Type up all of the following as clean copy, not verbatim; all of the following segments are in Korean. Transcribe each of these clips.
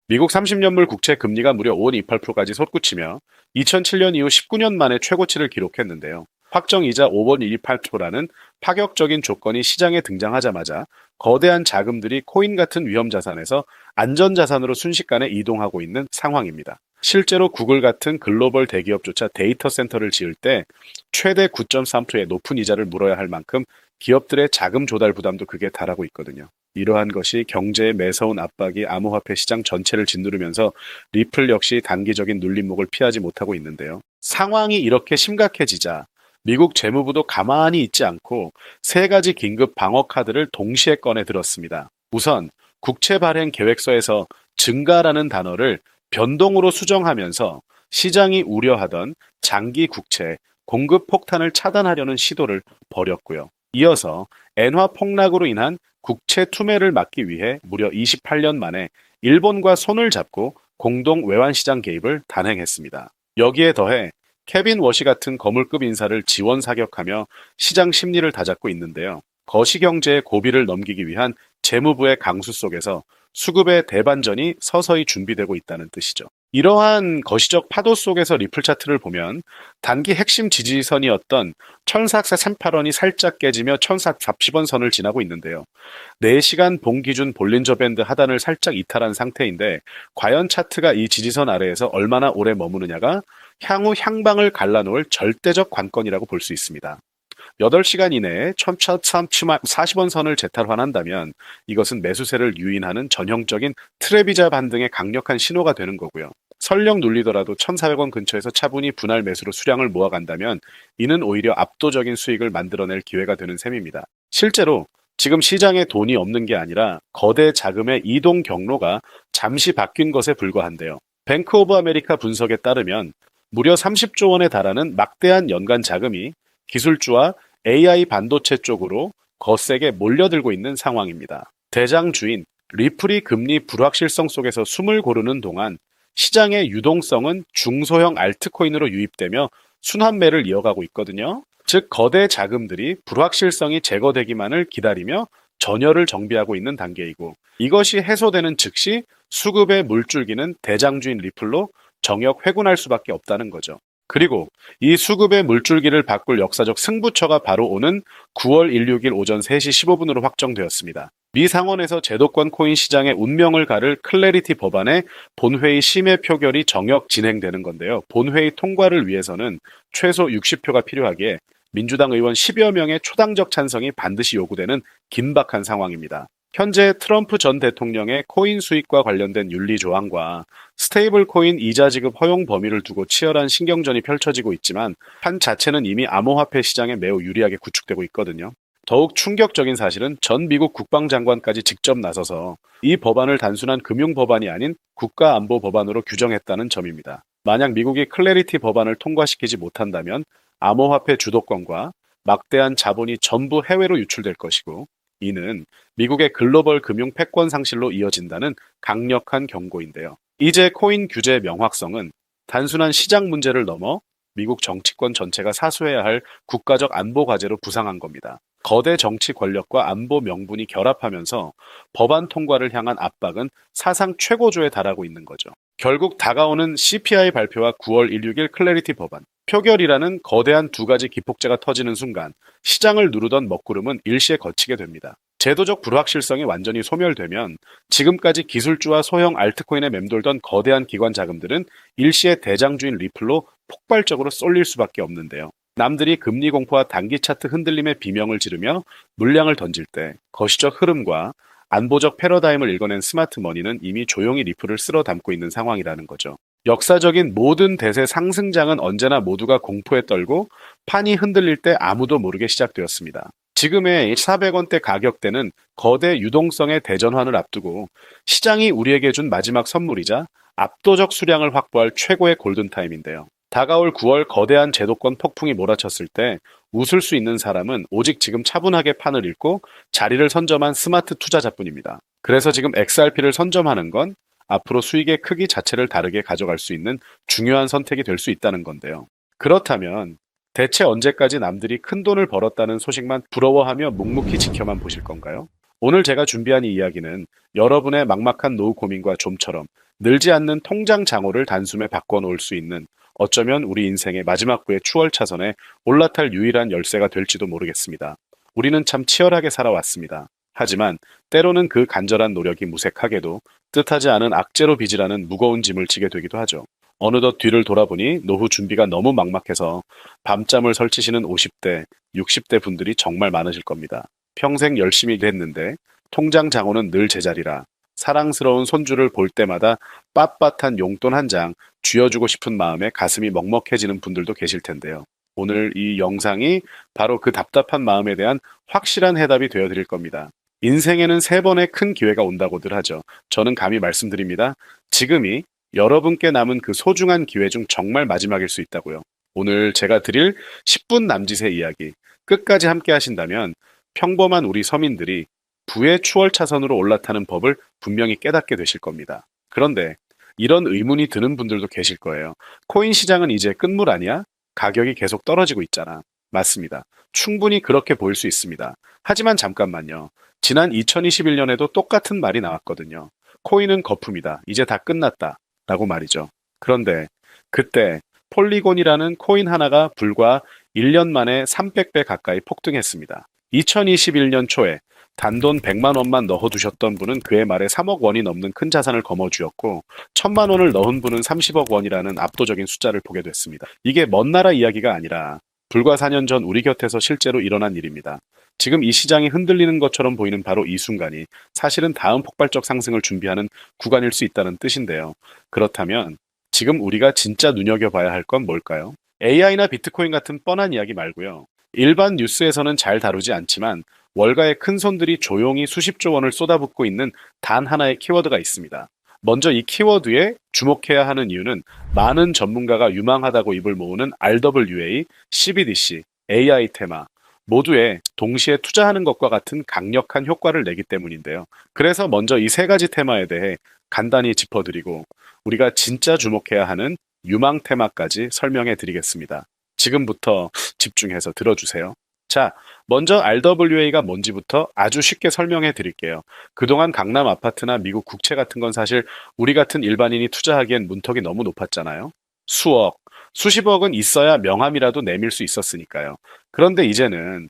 미국 30년물 국채 금리가 무려 5.28%까지 솟구치며 2007년 이후 19년 만에 최고치를 기록했는데요. 확정이자 5.18%라는 파격적인 조건이 시장에 등장하자마자 거대한 자금들이 코인 같은 위험 자산에서 안전 자산으로 순식간에 이동하고 있는 상황입니다. 실제로 구글 같은 글로벌 대기업조차 데이터 센터를 지을 때 최대 9.3%의 높은 이자를 물어야 할 만큼 기업들의 자금 조달 부담도 극에 달하고 있거든요. 이러한 것이 경제의 매서운 압박이 암호화폐 시장 전체를 짓누르면서 리플 역시 단기적인 눌림목을 피하지 못하고 있는데요. 상황이 이렇게 심각해지자 미국 재무부도 가만히 있지 않고 세 가지 긴급 방어 카드를 동시에 꺼내 들었습니다. 우선 국채 발행 계획서에서 증가라는 단어를 변동으로 수정하면서 시장이 우려하던 장기 국채 공급 폭탄을 차단하려는 시도를 벌였고요. 이어서 엔화 폭락으로 인한 국채 투매를 막기 위해 무려 28년 만에 일본과 손을 잡고 공동 외환시장 개입을 단행했습니다. 여기에 더해 케빈 워시 같은 거물급 인사를 지원 사격하며 시장 심리를 다잡고 있는데요. 거시경제의 고비를 넘기기 위한 재무부의 강수 속에서 수급의 대반전이 서서히 준비되고 있다는 뜻이죠. 이러한 거시적 파도 속에서 리플 차트를 보면 단기 핵심 지지선이었던 1438원이 살짝 깨지며 1440원 선을 지나고 있는데요. 4시간 봉 기준 볼린저 밴드 하단을 살짝 이탈한 상태인데 과연 차트가 이 지지선 아래에서 얼마나 오래 머무느냐가 향후 향방을 갈라놓을 절대적 관건이라고 볼 수 있습니다. 8시간 이내에 1440원 선을 재탈환한다면 이것은 매수세를 유인하는 전형적인 트레비자 반등의 강력한 신호가 되는 거고요. 설령 눌리더라도 1,400원 근처에서 차분히 분할 매수로 수량을 모아간다면 이는 오히려 압도적인 수익을 만들어낼 기회가 되는 셈입니다. 실제로 지금 시장에 돈이 없는 게 아니라 거대 자금의 이동 경로가 잠시 바뀐 것에 불과한데요. 뱅크 오브 아메리카 분석에 따르면 무려 30조 원에 달하는 막대한 연간 자금이 기술주와 AI 반도체 쪽으로 거세게 몰려들고 있는 상황입니다. 대장주인 리플이 금리 불확실성 속에서 숨을 고르는 동안 시장의 유동성은 중소형 알트코인으로 유입되며 순환매를 이어가고 있거든요. 즉 거대 자금들이 불확실성이 제거되기만을 기다리며 전열을 정비하고 있는 단계이고 이것이 해소되는 즉시 수급의 물줄기는 대장주인 리플로 정역 회군할 수밖에 없다는 거죠. 그리고 이 수급의 물줄기를 바꿀 역사적 승부처가 바로 오는 9월 16일 오전 3시 15분으로 확정되었습니다. 미 상원에서 제도권 코인 시장의 운명을 가를 클래리티 법안의 본회의 심의 표결이 정역 진행되는 건데요. 본회의 통과를 위해서는 최소 60표가 필요하기에 민주당 의원 10여 명의 초당적 찬성이 반드시 요구되는 긴박한 상황입니다. 현재 트럼프 전 대통령의 코인 수익과 관련된 윤리 조항과 스테이블 코인 이자 지급 허용 범위를 두고 치열한 신경전이 펼쳐지고 있지만 판 자체는 이미 암호화폐 시장에 매우 유리하게 구축되고 있거든요. 더욱 충격적인 사실은 전 미국 국방장관까지 직접 나서서 이 법안을 단순한 금융 법안이 아닌 국가안보 법안으로 규정했다는 점입니다. 만약 미국이 클래리티 법안을 통과시키지 못한다면 암호화폐 주도권과 막대한 자본이 전부 해외로 유출될 것이고 이는 미국의 글로벌 금융 패권 상실로 이어진다는 강력한 경고인데요. 이제 코인 규제의 명확성은 단순한 시장 문제를 넘어 미국 정치권 전체가 사수해야 할 국가적 안보 과제로 부상한 겁니다. 거대 정치 권력과 안보 명분이 결합하면서 법안 통과를 향한 압박은 사상 최고조에 달하고 있는 거죠. 결국 다가오는 CPI 발표와 9월 16일 클래리티 법안, 표결이라는 거대한 두 가지 기폭제가 터지는 순간 시장을 누르던 먹구름은 일시에 거치게 됩니다. 제도적 불확실성이 완전히 소멸되면 지금까지 기술주와 소형 알트코인에 맴돌던 거대한 기관 자금들은 일시에 대장주인 리플로 폭발적으로 쏠릴 수밖에 없는데요. 남들이 금리 공포와 단기 차트 흔들림의 비명을 지르며 물량을 던질 때 거시적 흐름과 안보적 패러다임을 읽어낸 스마트 머니는 이미 조용히 리플을 쓸어 담고 있는 상황이라는 거죠. 역사적인 모든 대세 상승장은 언제나 모두가 공포에 떨고 판이 흔들릴 때 아무도 모르게 시작되었습니다. 지금의 400원대 가격대는 거대 유동성의 대전환을 앞두고 시장이 우리에게 준 마지막 선물이자 압도적 수량을 확보할 최고의 골든타임인데요. 다가올 9월 거대한 제도권 폭풍이 몰아쳤을 때 웃을 수 있는 사람은 오직 지금 차분하게 판을 읽고 자리를 선점한 스마트 투자자뿐입니다. 그래서 지금 XRP를 선점하는 건 앞으로 수익의 크기 자체를 다르게 가져갈 수 있는 중요한 선택이 될 수 있다는 건데요. 그렇다면 대체 언제까지 남들이 큰 돈을 벌었다는 소식만 부러워하며 묵묵히 지켜만 보실 건가요? 오늘 제가 준비한 이 이야기는 여러분의 막막한 노후 고민과 좀처럼 늘지 않는 통장 장호를 단숨에 바꿔놓을 수 있는 어쩌면 우리 인생의 마지막 부의 추월 차선에 올라탈 유일한 열쇠가 될지도 모르겠습니다. 우리는 참 치열하게 살아왔습니다. 하지만 때로는 그 간절한 노력이 무색하게도 뜻하지 않은 악재로 빚이라는 무거운 짐을 지게 되기도 하죠. 어느덧 뒤를 돌아보니 노후 준비가 너무 막막해서 밤잠을 설치시는 50대, 60대 분들이 정말 많으실 겁니다. 평생 열심히 일했는데 통장 장호는 늘 제자리라 사랑스러운 손주를 볼 때마다 빳빳한 용돈 한 장 쥐어주고 싶은 마음에 가슴이 먹먹해지는 분들도 계실 텐데요. 오늘 이 영상이 바로 그 답답한 마음에 대한 확실한 해답이 되어 드릴 겁니다. 인생에는 세 번의 큰 기회가 온다고들 하죠. 저는 감히 말씀드립니다. 지금이 여러분께 남은 그 소중한 기회 중 정말 마지막일 수 있다고요. 오늘 제가 드릴 10분 남짓의 이야기 끝까지 함께 하신다면 평범한 우리 서민들이 부의 추월 차선으로 올라타는 법을 분명히 깨닫게 되실 겁니다. 그런데 이런 의문이 드는 분들도 계실 거예요. 코인 시장은 이제 끝물 아니야? 가격이 계속 떨어지고 있잖아. 맞습니다. 충분히 그렇게 보일 수 있습니다. 하지만 잠깐만요. 지난 2021년에도 똑같은 말이 나왔거든요. 코인은 거품이다. 이제 다 끝났다. 라고 말이죠. 그런데 그때 폴리곤이라는 코인 하나가 불과 1년 만에 300배 가까이 폭등했습니다. 2021년 초에 단돈 100만 원만 넣어두셨던 분은 그해 말에 3억 원이 넘는 큰 자산을 거머쥐었고 1000만 원을 넣은 분은 30억 원이라는 압도적인 숫자를 보게 됐습니다. 이게 먼 나라 이야기가 아니라 불과 4년 전 우리 곁에서 실제로 일어난 일입니다. 지금 이 시장이 흔들리는 것처럼 보이는 바로 이 순간이 사실은 다음 폭발적 상승을 준비하는 구간일 수 있다는 뜻인데요. 그렇다면 지금 우리가 진짜 눈여겨봐야 할 건 뭘까요? AI나 비트코인 같은 뻔한 이야기 말고요. 일반 뉴스에서는 잘 다루지 않지만 월가의 큰 손들이 조용히 수십조 원을 쏟아붓고 있는 단 하나의 키워드가 있습니다. 먼저 이 키워드에 주목해야 하는 이유는 많은 전문가가 유망하다고 입을 모으는 RWA, CBDC, AI 테마 모두에 동시에 투자하는 것과 같은 강력한 효과를 내기 때문인데요. 그래서 먼저 이 세 가지 테마에 대해 간단히 짚어드리고 우리가 진짜 주목해야 하는 유망 테마까지 설명해 드리겠습니다. 지금부터 집중해서 들어주세요. 자, 먼저 RWA가 뭔지부터 아주 쉽게 설명해 드릴게요. 그동안 강남 아파트나 미국 국채 같은 건 사실 우리 같은 일반인이 투자하기엔 문턱이 너무 높았잖아요. 수억, 수십억은 있어야 명함이라도 내밀 수 있었으니까요. 그런데 이제는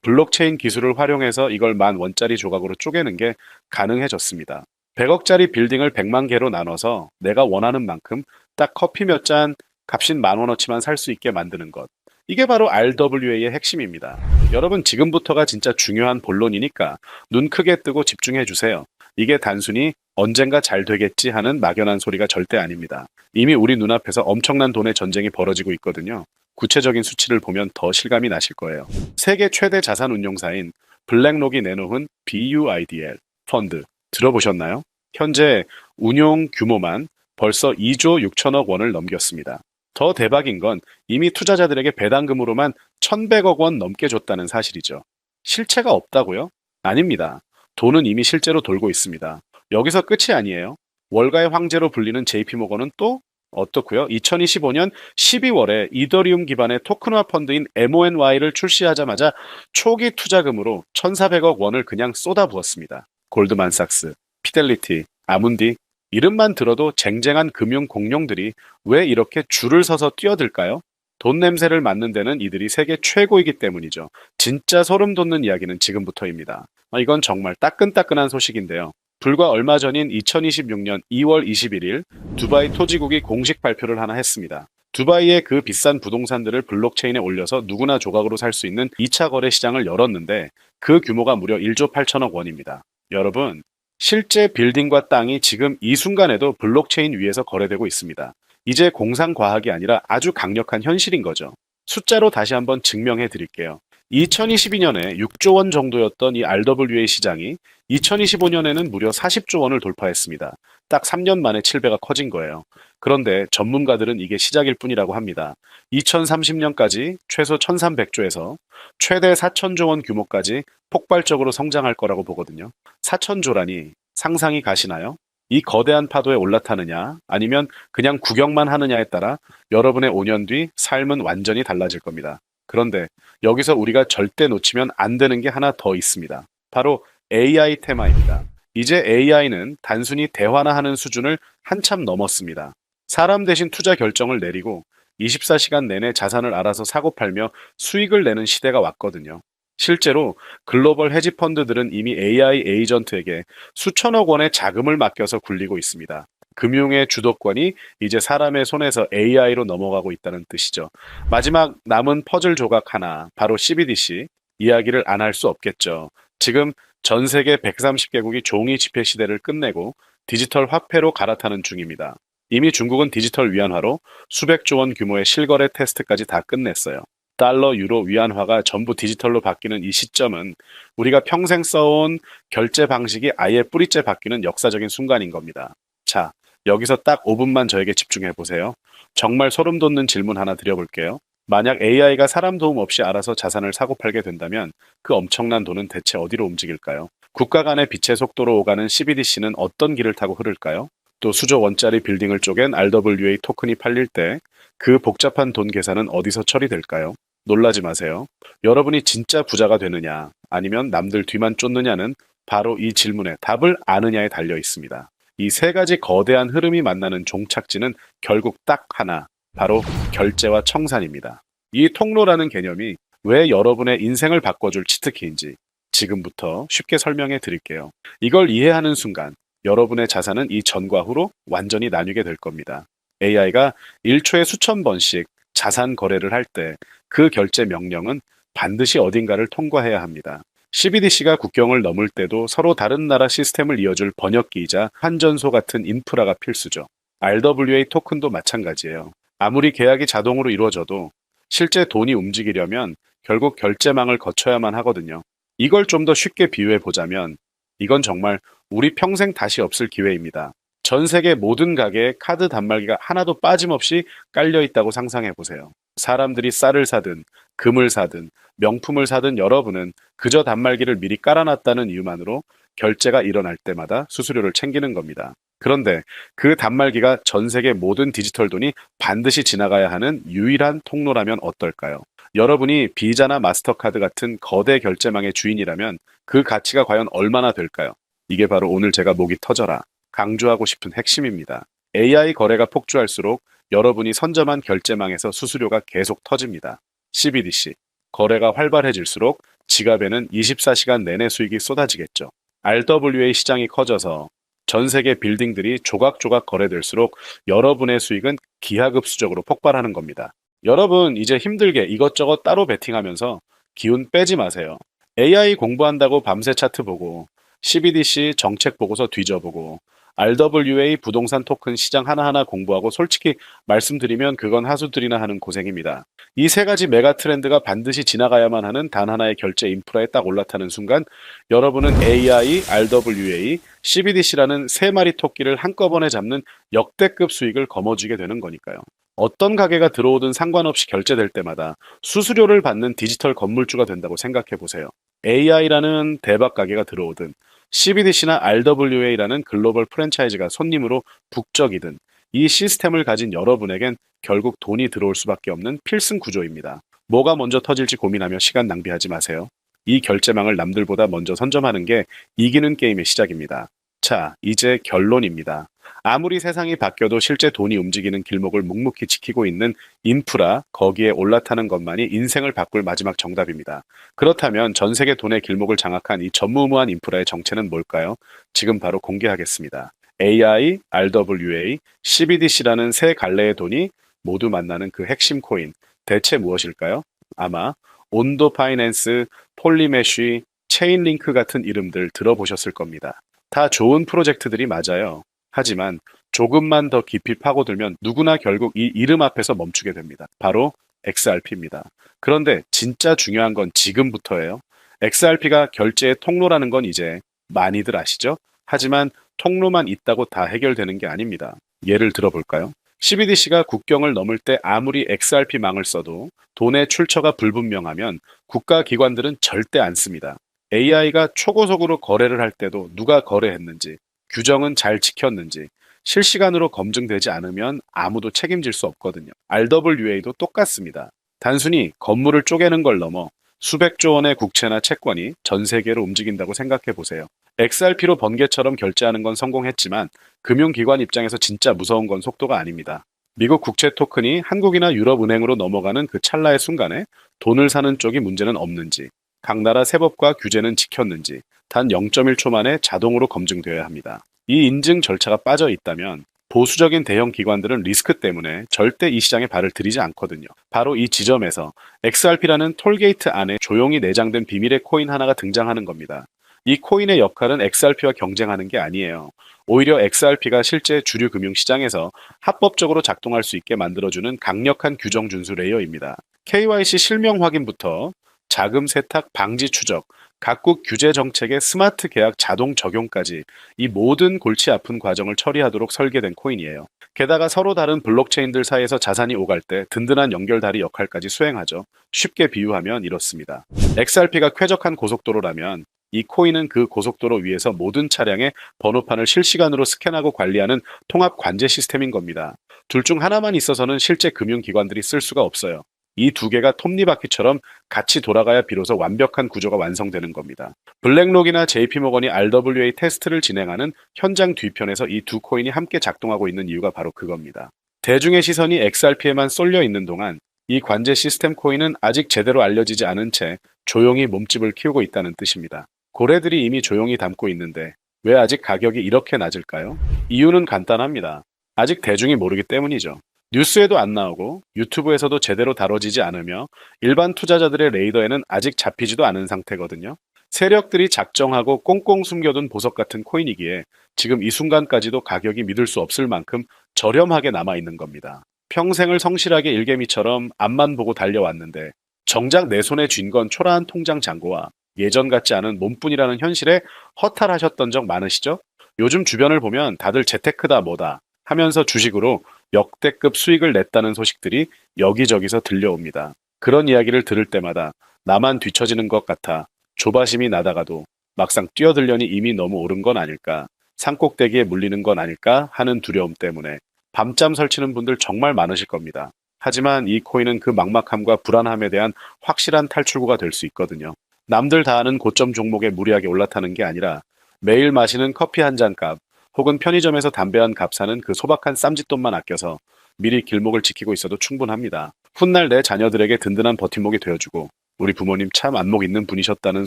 블록체인 기술을 활용해서 이걸 10,000원짜리 조각으로 쪼개는 게 가능해졌습니다. 100억짜리 빌딩을 100만 개로 나눠서 내가 원하는 만큼 딱 커피 몇 잔 값인 10,000원어치만 살 수 있게 만드는 것. 이게 바로 RWA의 핵심입니다. 여러분 지금부터가 진짜 중요한 본론이니까 눈 크게 뜨고 집중해 주세요. 이게 단순히 언젠가 잘 되겠지 하는 막연한 소리가 절대 아닙니다. 이미 우리 눈앞에서 엄청난 돈의 전쟁이 벌어지고 있거든요. 구체적인 수치를 보면 더 실감이 나실 거예요. 세계 최대 자산 운용사인 블랙록이 내놓은 BUIDL 펀드 들어보셨나요? 현재 운용 규모만 벌써 2조 6천억 원을 넘겼습니다. 더 대박인 건 이미 투자자들에게 배당금으로만 1,100억 원 넘게 줬다는 사실이죠. 실체가 없다고요? 아닙니다. 돈은 이미 실제로 돌고 있습니다. 여기서 끝이 아니에요. 월가의 황제로 불리는 JP모건은 또 어떻고요? 2025년 12월에 이더리움 기반의 토큰화 펀드인 MONY를 출시하자마자 초기 투자금으로 1,400억 원을 그냥 쏟아부었습니다. 골드만삭스, 피델리티, 아문디 이름만 들어도 쟁쟁한 금융 공룡들이 왜 이렇게 줄을 서서 뛰어들까요? 돈 냄새를 맡는 데는 이들이 세계 최고이기 때문이죠. 진짜 소름 돋는 이야기는 지금부터입니다. 이건 정말 따끈따끈한 소식인데요. 불과 얼마 전인 2026년 2월 21일 두바이 토지국이 공식 발표를 하나 했습니다. 두바이의 그 비싼 부동산들을 블록체인에 올려서 누구나 조각으로 살 수 있는 2차 거래 시장을 열었는데 그 규모가 무려 1조 8천억 원입니다. 여러분, 실제 빌딩과 땅이 지금 이 순간에도 블록체인 위에서 거래되고 있습니다. 이제 공상과학이 아니라 아주 강력한 현실인 거죠. 숫자로 다시 한번 증명해 드릴게요. 2022년에 6조 원 정도였던 이 RWA 시장이 2025년에는 무려 40조 원을 돌파했습니다. 딱 3년 만에 7배가 커진 거예요. 그런데 전문가들은 이게 시작일 뿐이라고 합니다. 2030년까지 최소 1300조에서 최대 4000조 원 규모까지 폭발적으로 성장할 거라고 보거든요. 4000조라니 상상이 가시나요? 이 거대한 파도에 올라타느냐 아니면 그냥 구경만 하느냐에 따라 여러분의 5년 뒤 삶은 완전히 달라질 겁니다. 그런데 여기서 우리가 절대 놓치면 안 되는 게 하나 더 있습니다. 바로 AI 테마입니다. 이제 AI는 단순히 대화나 하는 수준을 한참 넘었습니다. 사람 대신 투자 결정을 내리고 24시간 내내 자산을 알아서 사고 팔며 수익을 내는 시대가 왔거든요. 실제로 글로벌 헤지 펀드들은 이미 AI 에이전트에게 수천억 원의 자금을 맡겨서 굴리고 있습니다. 금융의 주도권이 이제 사람의 손에서 AI로 넘어가고 있다는 뜻이죠. 마지막 남은 퍼즐 조각 하나, 바로 CBDC. 이야기를 안 할 수 없겠죠. 지금 전 세계 130개국이 종이 지폐 시대를 끝내고 디지털 화폐로 갈아타는 중입니다. 이미 중국은 디지털 위안화로 수백조 원 규모의 실거래 테스트까지 다 끝냈어요. 달러, 유로, 위안화가 전부 디지털로 바뀌는 이 시점은 우리가 평생 써온 결제 방식이 아예 뿌리째 바뀌는 역사적인 순간인 겁니다. 자, 여기서 딱 5분만 저에게 집중해 보세요. 정말 소름 돋는 질문 하나 드려볼게요. 만약 AI가 사람 도움 없이 알아서 자산을 사고 팔게 된다면 그 엄청난 돈은 대체 어디로 움직일까요? 국가 간의 빛의 속도로 오가는 CBDC는 어떤 길을 타고 흐를까요? 또 수조 원짜리 빌딩을 쪼갠 RWA 토큰이 팔릴 때 그 복잡한 돈 계산은 어디서 처리될까요? 놀라지 마세요. 여러분이 진짜 부자가 되느냐, 아니면 남들 뒤만 쫓느냐는 바로 이 질문에 답을 아느냐에 달려 있습니다. 이 세 가지 거대한 흐름이 만나는 종착지는 결국 딱 하나, 바로 결제와 청산입니다. 이 통로라는 개념이 왜 여러분의 인생을 바꿔줄 치트키인지 지금부터 쉽게 설명해 드릴게요. 이걸 이해하는 순간 여러분의 자산은 이 전과 후로 완전히 나뉘게 될 겁니다. AI가 1초에 수천 번씩 자산 거래를 할 때 그 결제 명령은 반드시 어딘가를 통과해야 합니다. CBDC가 국경을 넘을 때도 서로 다른 나라 시스템을 이어줄 번역기이자 환전소 같은 인프라가 필수죠. RWA 토큰도 마찬가지예요. 아무리 계약이 자동으로 이루어져도 실제 돈이 움직이려면 결국 결제망을 거쳐야만 하거든요. 이걸 좀 더 쉽게 비유해 보자면 이건 정말 우리 평생 다시 없을 기회입니다. 전 세계 모든 가게에 카드 단말기가 하나도 빠짐없이 깔려 있다고 상상해 보세요. 사람들이 쌀을 사든 금을 사든 명품을 사든 여러분은 그저 단말기를 미리 깔아놨다는 이유만으로 결제가 일어날 때마다 수수료를 챙기는 겁니다. 그런데 그 단말기가 전 세계 모든 디지털 돈이 반드시 지나가야 하는 유일한 통로라면 어떨까요? 여러분이 비자나 마스터카드 같은 거대 결제망의 주인이라면 그 가치가 과연 얼마나 될까요? 이게 바로 오늘 제가 목이 터져라 강조하고 싶은 핵심입니다. AI 거래가 폭주할수록 여러분이 선점한 결제망에서 수수료가 계속 터집니다. CBDC. 거래가 활발해질수록 지갑에는 24시간 내내 수익이 쏟아지겠죠. RWA 시장이 커져서 전 세계 빌딩들이 조각조각 거래될수록 여러분의 수익은 기하급수적으로 폭발하는 겁니다. 여러분, 이제 힘들게 이것저것 따로 베팅하면서 기운 빼지 마세요. AI 공부한다고 밤새 차트 보고, CBDC 정책 보고서 뒤져보고, RWA 부동산 토큰 시장 하나하나 공부하고 솔직히 말씀드리면 그건 하수들이나 하는 고생입니다. 이 세 가지 메가 트렌드가 반드시 지나가야만 하는 단 하나의 결제 인프라에 딱 올라타는 순간 여러분은 AI, RWA, CBDC라는 세 마리 토끼를 한꺼번에 잡는 역대급 수익을 거머쥐게 되는 거니까요. 어떤 가게가 들어오든 상관없이 결제될 때마다 수수료를 받는 디지털 건물주가 된다고 생각해 보세요. AI라는 대박 가게가 들어오든 CBDC나 RWA라는 글로벌 프랜차이즈가 손님으로 북적이든 이 시스템을 가진 여러분에겐 결국 돈이 들어올 수밖에 없는 필승 구조입니다. 뭐가 먼저 터질지 고민하며 시간 낭비하지 마세요. 이 결제망을 남들보다 먼저 선점하는 게 이기는 게임의 시작입니다. 자, 이제 결론입니다. 아무리 세상이 바뀌어도 실제 돈이 움직이는 길목을 묵묵히 지키고 있는 인프라, 거기에 올라타는 것만이 인생을 바꿀 마지막 정답입니다. 그렇다면 전 세계 돈의 길목을 장악한 이 전무후무한 인프라의 정체는 뭘까요? 지금 바로 공개하겠습니다. AI, RWA, CBDC라는 세 갈래의 돈이 모두 만나는 그 핵심 코인, 대체 무엇일까요? 아마 온도 파이낸스, 폴리메쉬, 체인링크 같은 이름들 들어보셨을 겁니다. 다 좋은 프로젝트들이 맞아요. 하지만 조금만 더 깊이 파고들면 누구나 결국 이 이름 앞에서 멈추게 됩니다. 바로 XRP입니다. 그런데 진짜 중요한 건 지금부터예요. XRP가 결제의 통로라는 건 이제 많이들 아시죠? 하지만 통로만 있다고 다 해결되는 게 아닙니다. 예를 들어볼까요? CBDC가 국경을 넘을 때 아무리 XRP망을 써도 돈의 출처가 불분명하면 국가기관들은 절대 안 씁니다. AI가 초고속으로 거래를 할 때도 누가 거래했는지, 규정은 잘 지켰는지 실시간으로 검증되지 않으면 아무도 책임질 수 없거든요. RWA도 똑같습니다. 단순히 건물을 쪼개는 걸 넘어 수백조 원의 국채나 채권이 전 세계로 움직인다고 생각해 보세요. XRP로 번개처럼 결제하는 건 성공했지만 금융기관 입장에서 진짜 무서운 건 속도가 아닙니다. 미국 국채 토큰이 한국이나 유럽 은행으로 넘어가는 그 찰나의 순간에 돈을 사는 쪽이 문제는 없는지, 각 나라 세법과 규제는 지켰는지 단 0.1초 만에 자동으로 검증되어야 합니다. 이 인증 절차가 빠져 있다면 보수적인 대형 기관들은 리스크 때문에 절대 이 시장에 발을 들이지 않거든요. 바로 이 지점에서 XRP라는 톨게이트 안에 조용히 내장된 비밀의 코인 하나가 등장하는 겁니다. 이 코인의 역할은 XRP와 경쟁하는 게 아니에요. 오히려 XRP가 실제 주류 금융시장에서 합법적으로 작동할 수 있게 만들어주는 강력한 규정 준수 레이어입니다. KYC 실명 확인부터 자금 세탁 방지 추적, 각국 규제 정책의 스마트 계약 자동 적용까지 이 모든 골치 아픈 과정을 처리하도록 설계된 코인이에요. 게다가 서로 다른 블록체인들 사이에서 자산이 오갈 때 든든한 연결다리 역할까지 수행하죠. 쉽게 비유하면 이렇습니다. XRP가 쾌적한 고속도로라면 이 코인은 그 고속도로 위에서 모든 차량의 번호판을 실시간으로 스캔하고 관리하는 통합 관제 시스템인 겁니다. 둘 중 하나만 있어서는 실제 금융기관들이 쓸 수가 없어요. 이 두 개가 톱니바퀴처럼 같이 돌아가야 비로소 완벽한 구조가 완성되는 겁니다. 블랙록이나 JP모건이 RWA 테스트를 진행하는 현장 뒤편에서 이 두 코인이 함께 작동하고 있는 이유가 바로 그겁니다. 대중의 시선이 XRP에만 쏠려 있는 동안 이 관제 시스템 코인은 아직 제대로 알려지지 않은 채 조용히 몸집을 키우고 있다는 뜻입니다. 고래들이 이미 조용히 담고 있는데 왜 아직 가격이 이렇게 낮을까요? 이유는 간단합니다. 아직 대중이 모르기 때문이죠. 뉴스에도 안 나오고 유튜브에서도 제대로 다뤄지지 않으며 일반 투자자들의 레이더에는 아직 잡히지도 않은 상태거든요. 세력들이 작정하고 꽁꽁 숨겨둔 보석 같은 코인이기에 지금 이 순간까지도 가격이 믿을 수 없을 만큼 저렴하게 남아있는 겁니다. 평생을 성실하게 일개미처럼 앞만 보고 달려왔는데 정작 내 손에 쥔 건 초라한 통장 잔고와 예전 같지 않은 몸뿐이라는 현실에 허탈하셨던 적 많으시죠? 요즘 주변을 보면 다들 재테크다 뭐다 하면서 주식으로 역대급 수익을 냈다는 소식들이 여기저기서 들려옵니다. 그런 이야기를 들을 때마다 나만 뒤처지는 것 같아 조바심이 나다가도 막상 뛰어들려니 이미 너무 오른 건 아닐까, 산꼭대기에 물리는 건 아닐까 하는 두려움 때문에 밤잠 설치는 분들 정말 많으실 겁니다. 하지만 이 코인은 그 막막함과 불안함에 대한 확실한 탈출구가 될 수 있거든요. 남들 다 아는 고점 종목에 무리하게 올라타는 게 아니라 매일 마시는 커피 한 잔 값, 혹은 편의점에서 담배 한 값 사는 그 소박한 쌈짓돈만 아껴서 미리 길목을 지키고 있어도 충분합니다. 훗날 내 자녀들에게 든든한 버팀목이 되어주고 우리 부모님 참 안목 있는 분이셨다는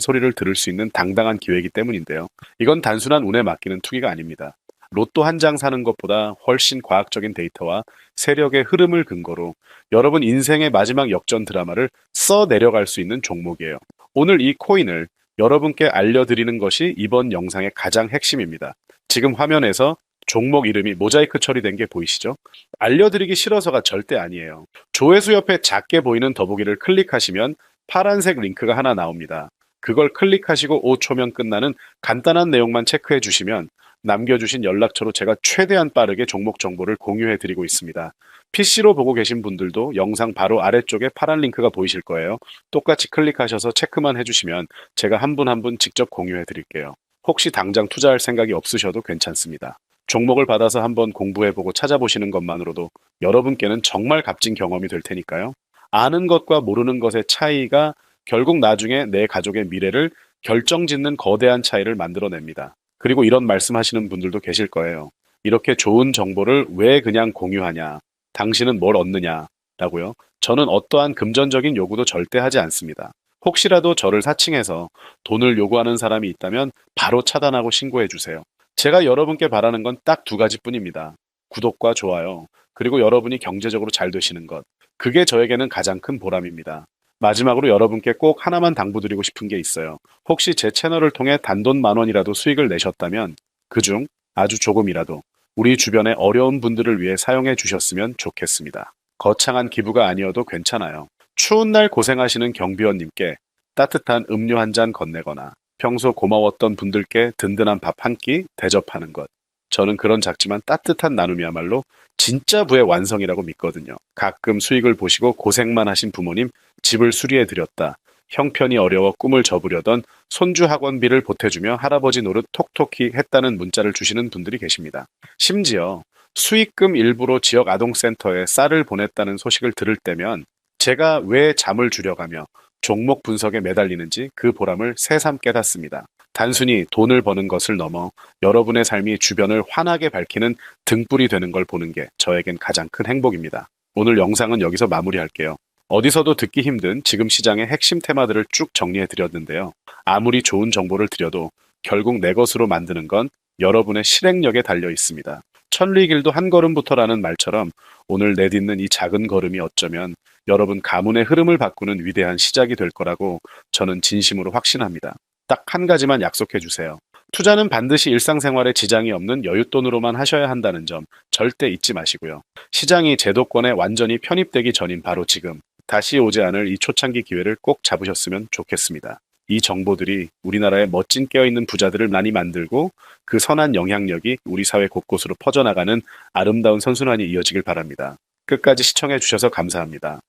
소리를 들을 수 있는 당당한 기회이기 때문인데요. 이건 단순한 운에 맡기는 투기가 아닙니다. 로또 한 장 사는 것보다 훨씬 과학적인 데이터와 세력의 흐름을 근거로 여러분 인생의 마지막 역전 드라마를 써 내려갈 수 있는 종목이에요. 오늘 이 코인을 여러분께 알려드리는 것이 이번 영상의 가장 핵심입니다. 지금 화면에서 종목 이름이 모자이크 처리된 게 보이시죠? 알려드리기 싫어서가 절대 아니에요. 조회수 옆에 작게 보이는 더보기를 클릭하시면 파란색 링크가 하나 나옵니다. 그걸 클릭하시고 5초면 끝나는 간단한 내용만 체크해 주시면 남겨주신 연락처로 제가 최대한 빠르게 종목 정보를 공유해 드리고 있습니다. PC로 보고 계신 분들도 영상 바로 아래쪽에 파란 링크가 보이실 거예요. 똑같이 클릭하셔서 체크만 해주시면 제가 한 분 한 분 직접 공유해 드릴게요. 혹시 당장 투자할 생각이 없으셔도 괜찮습니다. 종목을 받아서 한번 공부해보고 찾아보시는 것만으로도 여러분께는 정말 값진 경험이 될 테니까요. 아는 것과 모르는 것의 차이가 결국 나중에 내 가족의 미래를 결정짓는 거대한 차이를 만들어냅니다. 그리고 이런 말씀하시는 분들도 계실 거예요. 이렇게 좋은 정보를 왜 그냥 공유하냐? 당신은 뭘 얻느냐? 라고요. 저는 어떠한 금전적인 요구도 절대 하지 않습니다. 혹시라도 저를 사칭해서 돈을 요구하는 사람이 있다면 바로 차단하고 신고해 주세요. 제가 여러분께 바라는 건 딱 두 가지뿐입니다. 구독과 좋아요, 그리고 여러분이 경제적으로 잘 되시는 것. 그게 저에게는 가장 큰 보람입니다. 마지막으로 여러분께 꼭 하나만 당부드리고 싶은 게 있어요. 혹시 제 채널을 통해 단돈 10,000원이라도 수익을 내셨다면 그중 아주 조금이라도 우리 주변의 어려운 분들을 위해 사용해 주셨으면 좋겠습니다. 거창한 기부가 아니어도 괜찮아요. 추운 날 고생하시는 경비원님께 따뜻한 음료 한 잔 건네거나 평소 고마웠던 분들께 든든한 밥 한 끼 대접하는 것. 저는 그런 작지만 따뜻한 나눔이야말로 진짜 부의 완성이라고 믿거든요. 가끔 수익을 보시고 고생만 하신 부모님 집을 수리해드렸다. 형편이 어려워 꿈을 접으려던 손주 학원비를 보태주며 할아버지 노릇 톡톡히 했다는 문자를 주시는 분들이 계십니다. 심지어 수익금 일부로 지역 아동센터에 쌀을 보냈다는 소식을 들을 때면 제가 왜 잠을 줄여가며 종목 분석에 매달리는지 그 보람을 새삼 깨닫습니다. 단순히 돈을 버는 것을 넘어 여러분의 삶이 주변을 환하게 밝히는 등불이 되는 걸 보는 게 저에겐 가장 큰 행복입니다. 오늘 영상은 여기서 마무리할게요. 어디서도 듣기 힘든 지금 시장의 핵심 테마들을 쭉 정리해 드렸는데요. 아무리 좋은 정보를 드려도 결국 내 것으로 만드는 건 여러분의 실행력에 달려 있습니다. 천리길도 한 걸음부터라는 말처럼 오늘 내딛는 이 작은 걸음이 어쩌면 여러분 가문의 흐름을 바꾸는 위대한 시작이 될 거라고 저는 진심으로 확신합니다. 딱 한 가지만 약속해 주세요. 투자는 반드시 일상생활에 지장이 없는 여윳돈으로만 하셔야 한다는 점 절대 잊지 마시고요. 시장이 제도권에 완전히 편입되기 전인 바로 지금 다시 오지 않을 이 초창기 기회를 꼭 잡으셨으면 좋겠습니다. 이 정보들이 우리나라의 멋진 깨어있는 부자들을 많이 만들고 그 선한 영향력이 우리 사회 곳곳으로 퍼져나가는 아름다운 선순환이 이어지길 바랍니다. 끝까지 시청해 주셔서 감사합니다.